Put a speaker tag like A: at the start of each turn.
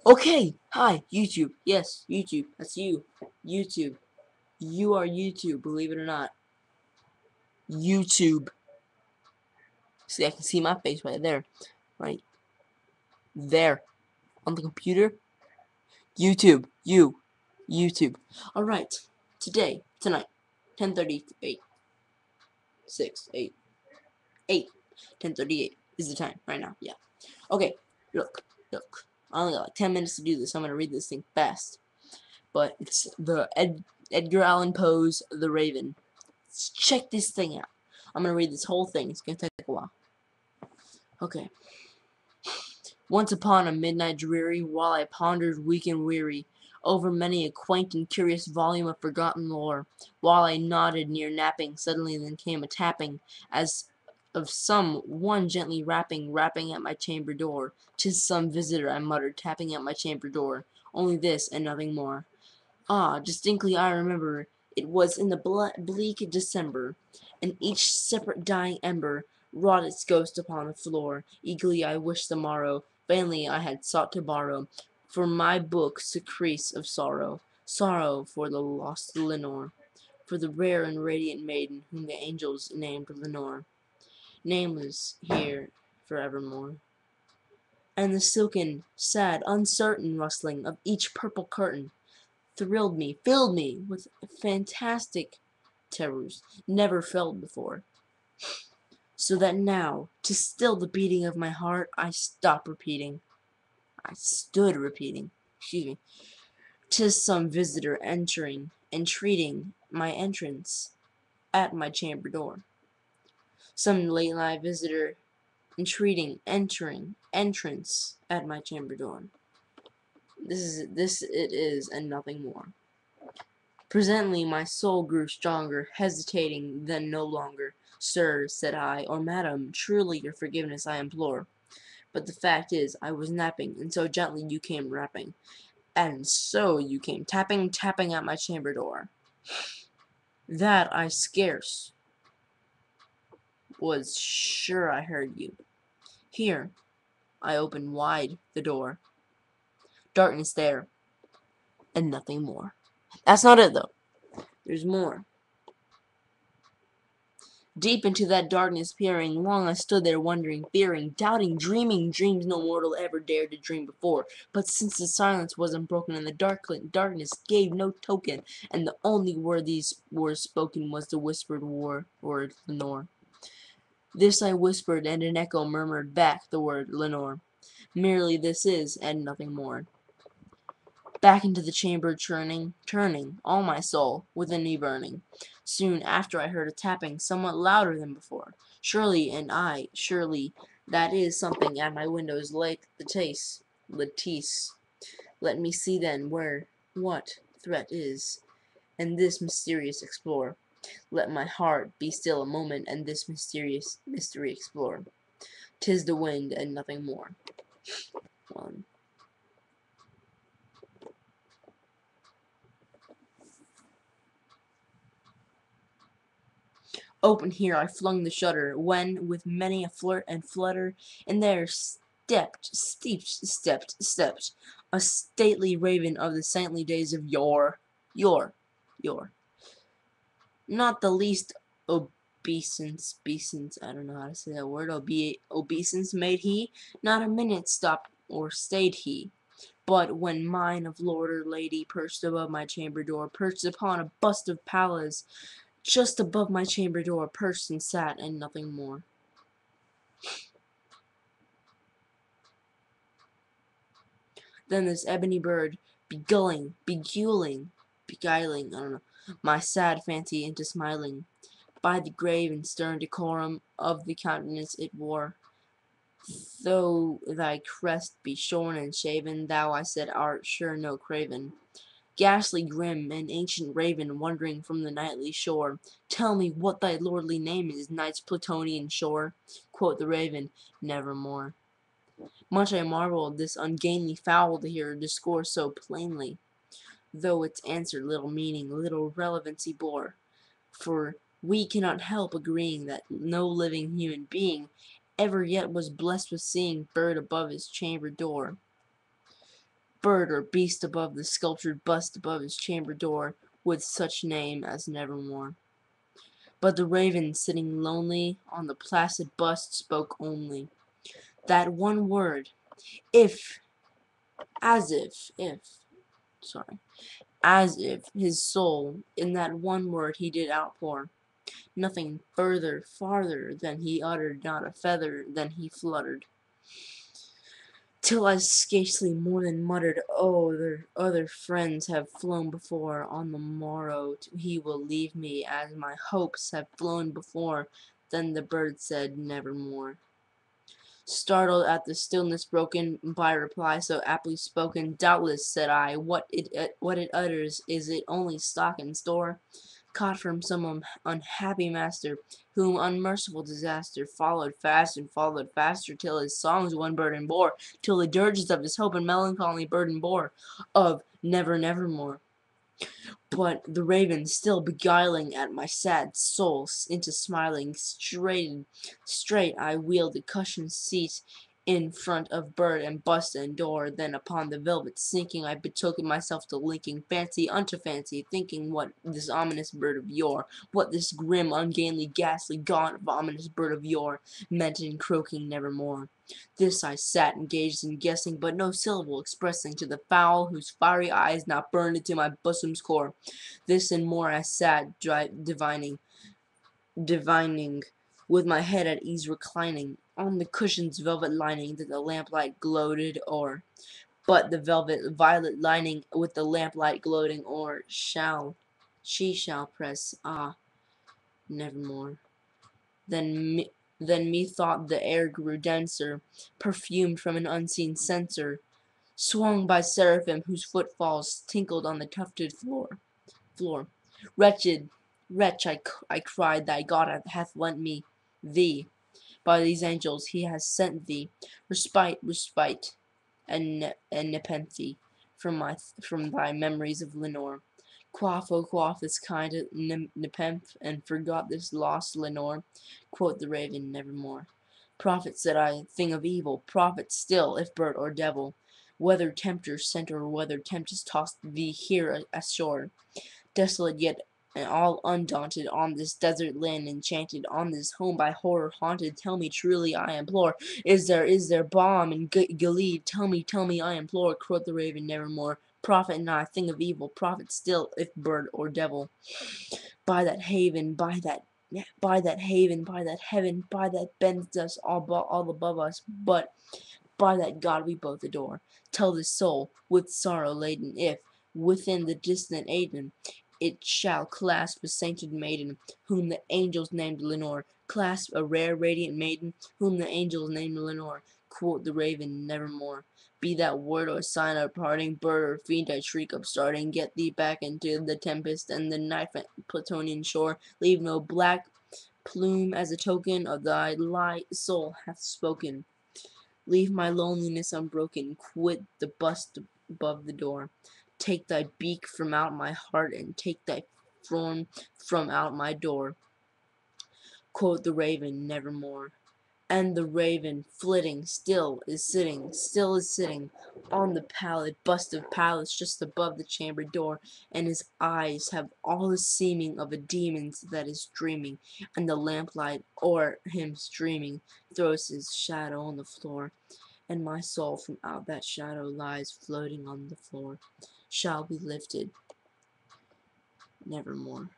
A: Okay, hi, YouTube. Yes, YouTube. That's you. YouTube. You are YouTube, believe it or not. YouTube. See, I can see my face right there. Right there. On the computer. YouTube. You. YouTube. Alright. Tonight. 10:38. 6, 8. 8. 10:38 is the time right now. Yeah. Okay. Look. I only got like 10 minutes to do this. I'm gonna read this thing fast. But it's the Edgar Allan Poe's The Raven. Let's check this thing out. I'm gonna read this whole thing. It's gonna take a while. Okay. Once upon a midnight dreary, while I pondered weak and weary over many a quaint and curious volume of forgotten lore, while I nodded near napping, suddenly then came a tapping, as of some one gently rapping at my chamber door. "'Tis some visitor," I muttered, tapping at my chamber door. Only this, and nothing more. Ah, distinctly I remember, it was in the bleak December, and each separate dying ember wrought its ghost upon the floor. Eagerly I wished the morrow, vainly I had sought to borrow for my book secrets of sorrow, sorrow for the lost Lenore, for the rare and radiant maiden whom the angels named Lenore, nameless here forevermore. And the silken, sad, uncertain rustling of each purple curtain thrilled me, filled me with fantastic terrors never felt before. So that now, to still the beating of my heart, I stood repeating, excuse me, 'tis some visitor entering, entreating my entrance at my chamber door. Some late night visitor entering, entrance at my chamber door. This it is, and nothing more. Presently my soul grew stronger, hesitating then no longer. "Sir," said I, "or madam, truly your forgiveness I implore. But the fact is, I was napping, and so gently you came rapping, and so you came tapping at my chamber door, that I scarce was sure I heard you. Here, I opened wide the door. Darkness there, and nothing more." That's not it, though. There's more. Deep into that darkness peering, long I stood there wondering, fearing, doubting, dreaming dreams no mortal ever dared to dream before. But since the silence was unbroken and the darkness gave no token, and the only word these words spoken was the whispered word Lenore. This I whispered, and an echo murmured back the word Lenore. Merely this is, and nothing more. Back into the chamber turning, all my soul within me burning. Soon after I heard a tapping, somewhat louder than before. Surely that is something at my windows Lettice. Let me see then what threat is, and this mysterious explore. Let my heart be still a moment, and this mysterious mystery explore. 'Tis the wind, and nothing more. 1. Open here I flung the shutter, when, with many a flirt and flutter, in there stepped a stately raven of the saintly days of yore. Yore. Not the least obeisance, I don't know how to say that word, obeisance made he, not a minute stopped or stayed he. But when mine of lord or lady perched above my chamber door, perched upon a bust of Pallas, just above my chamber door, perched and sat, and nothing more. Then this ebony bird, beguiling, I don't know, my sad fancy into smiling, by the grave and stern decorum of the countenance it wore. Though thy crest be shorn and shaven, thou, I said, art sure no craven. Ghastly grim, an ancient raven wandering from the nightly shore. Tell me what thy lordly name is, night's Plutonian shore. Quoth the raven, nevermore. Much I marveled this ungainly fowl to hear discourse so plainly, though its answer little meaning, little relevancy bore. For we cannot help agreeing that no living human being ever yet was blessed with seeing bird above his chamber door. bird or beast above the sculptured bust above his chamber door, with such name as Nevermore. But the raven, sitting lonely on the placid bust, spoke only that one word, if, sorry, as if his soul in that one word he did outpour. Nothing farther than he uttered, not a feather than he fluttered. Till I scarcely more than muttered, oh, other friends have flown before, on the morrow he will leave me, as my hopes have flown before. Then the bird said, nevermore. Startled at the stillness broken by reply so aptly spoken, doubtless, said I, what it utters, is it only stock and store, caught from some unhappy master, whom unmerciful disaster followed fast and followed faster, till his songs one burden bore, till the dirges of his hope and melancholy burden bore, of never, nevermore. But the raven, still beguiling at my sad soul into smiling, straight I wheeled the cushioned seat in front of bird and bust and door. Then upon the velvet sinking, I betokened myself to linking fancy unto fancy, thinking what this ominous bird of yore, what this grim, ungainly, ghastly, gaunt, ominous bird of yore meant in croaking nevermore. This I sat engaged in guessing, but no syllable expressing to the fowl whose fiery eyes now burned into my bosom's core. This and more I sat divining, with my head at ease reclining on the cushion's velvet lining that the lamplight gloated o'er. But the violet lining with the lamplight gloating o'er she shall press, nevermore. Then methought the air grew denser, perfumed from an unseen censer, swung by seraphim whose footfalls tinkled on the tufted floor. Wretched wretch, I cried, thy God hath lent me thee. By these angels he has sent thee respite, and nepenthe from thy memories of Lenore. Quaff, oh quaff this kind nepenthe, and forgot this lost Lenore. Quoth the raven, nevermore. Prophet, said I, thing of evil, prophet still, if bird or devil, whether tempter sent or whether tempest tossed thee here ashore, desolate yet all undaunted, on this desert land enchanted, on this home by horror haunted. Tell me truly, I implore, is there balm in Gilead? Tell me, I implore. Quoth the raven, nevermore. Prophet not, thing of evil, prophet still, if bird or devil. By that haven, by that haven, by that heaven, by that bends us all above us, but by that God we both adore. Tell this soul, with sorrow laden, if, within the distant Aden, it shall clasp a sainted maiden, whom the angels named Lenore. Clasp a rare radiant maiden, whom the angels named Lenore. Quoth the raven, nevermore. Be that word or sign of parting, bird or fiend I shriek upstarting, get thee back into the tempest and the night Plutonian shore. Leave no black plume as a token of thy light soul hath spoken. Leave my loneliness unbroken, quit the bust above the door. Take thy beak from out my heart, and take thy form from out my door. Quoth the raven, nevermore. And the raven, flitting, still is sitting, on the pallid bust of Pallas just above the chamber door, and his eyes have all the seeming of a demon's that is dreaming, and the lamplight o'er him streaming throws his shadow on the floor, and my soul from out that shadow lies floating on the floor, shall be lifted nevermore.